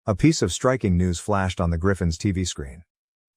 A piece of striking news flashed on the Griffin's TV screen.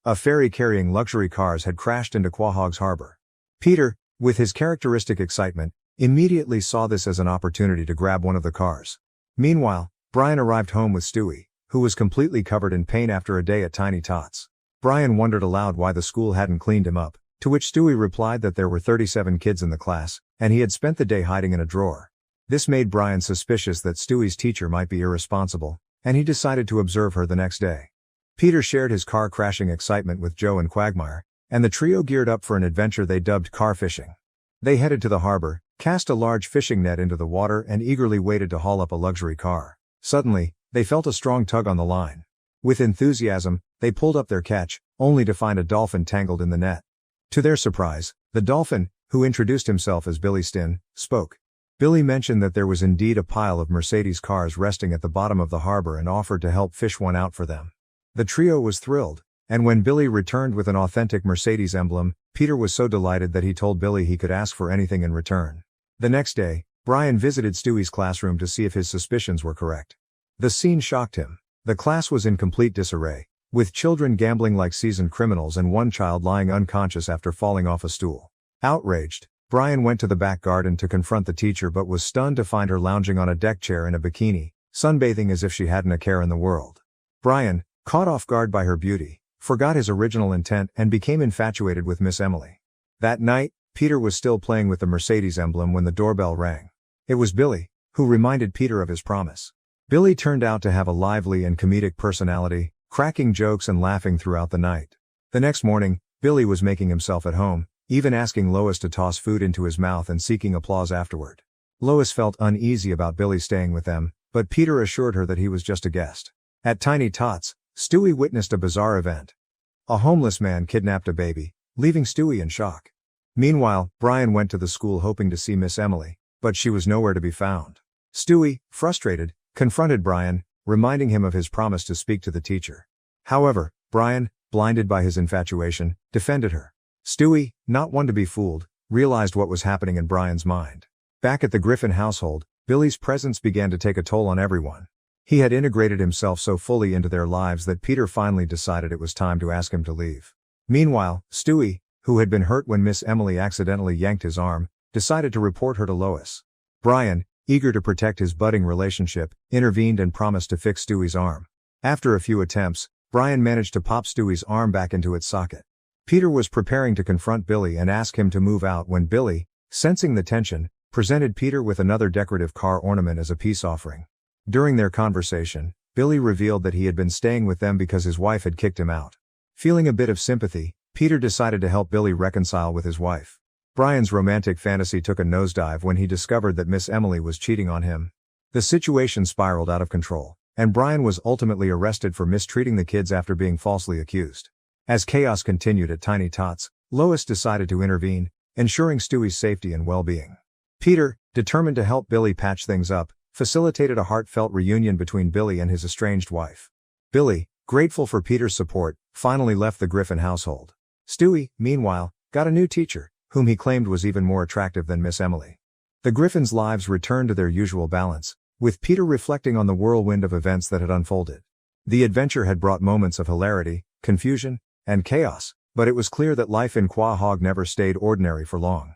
A ferry carrying luxury cars had crashed into Quahog's harbor. Peter, with his characteristic excitement, immediately saw this as an opportunity to grab one of the cars. Meanwhile, Brian arrived home with Stewie, who was completely covered in paint after a day at Tiny Tots. Brian wondered aloud why the school hadn't cleaned him up, to which Stewie replied that there were 37 kids in the class, and he had spent the day hiding in a drawer. This made Brian suspicious that Stewie's teacher might be irresponsible, and he decided to observe her the next day. Peter shared his car-crashing excitement with Joe and Quagmire, and the trio geared up for an adventure they dubbed car fishing. They headed to the harbor, cast a large fishing net into the water and eagerly waited to haul up a luxury car. Suddenly, they felt a strong tug on the line. With enthusiasm, they pulled up their catch, only to find a dolphin tangled in the net. To their surprise, the dolphin, who introduced himself as Billy Stin, spoke. Billy mentioned that there was indeed a pile of Mercedes cars resting at the bottom of the harbor and offered to help fish one out for them. The trio was thrilled, and when Billy returned with an authentic Mercedes emblem, Peter was so delighted that he told Billy he could ask for anything in return. The next day, Brian visited Stewie's classroom to see if his suspicions were correct. The scene shocked him. The class was in complete disarray, with children gambling like seasoned criminals and one child lying unconscious after falling off a stool. Outraged, Brian went to the back garden to confront the teacher but was stunned to find her lounging on a deck chair in a bikini, sunbathing as if she hadn't a care in the world. Brian, caught off guard by her beauty, forgot his original intent and became infatuated with Miss Emily. That night, Peter was still playing with the Mercedes emblem when the doorbell rang. It was Billy, who reminded Peter of his promise. Billy turned out to have a lively and comedic personality, cracking jokes and laughing throughout the night. The next morning, Billy was making himself at home, even asking Lois to toss food into his mouth and seeking applause afterward. Lois felt uneasy about Billy staying with them, but Peter assured her that he was just a guest. At Tiny Tots, Stewie witnessed a bizarre event. A homeless man kidnapped a baby, leaving Stewie in shock. Meanwhile, Brian went to the school hoping to see Miss Emily, but she was nowhere to be found. Stewie, frustrated, confronted Brian, reminding him of his promise to speak to the teacher. However, Brian, blinded by his infatuation, defended her. Stewie, not one to be fooled, realized what was happening in Brian's mind. Back at the Griffin household, Billy's presence began to take a toll on everyone. He had integrated himself so fully into their lives that Peter finally decided it was time to ask him to leave. Meanwhile, Stewie, who had been hurt when Miss Emily accidentally yanked his arm, decided to report her to Lois. Brian, eager to protect his budding relationship, intervened and promised to fix Stewie's arm. After a few attempts, Brian managed to pop Stewie's arm back into its socket. Peter was preparing to confront Billy and ask him to move out when Billy, sensing the tension, presented Peter with another decorative car ornament as a peace offering. During their conversation, Billy revealed that he had been staying with them because his wife had kicked him out. Feeling a bit of sympathy, Peter decided to help Billy reconcile with his wife. Brian's romantic fantasy took a nosedive when he discovered that Miss Emily was cheating on him. The situation spiraled out of control, and Brian was ultimately arrested for mistreating the kids after being falsely accused. As chaos continued at Tiny Tots, Lois decided to intervene, ensuring Stewie's safety and well-being. Peter, determined to help Billy patch things up, facilitated a heartfelt reunion between Billy and his estranged wife. Billy, grateful for Peter's support, finally left the Griffin household. Stewie, meanwhile, got a new teacher, whom he claimed was even more attractive than Miss Emily. The Griffins' lives returned to their usual balance, with Peter reflecting on the whirlwind of events that had unfolded. The adventure had brought moments of hilarity, confusion, and chaos, but it was clear that life in Quahog never stayed ordinary for long.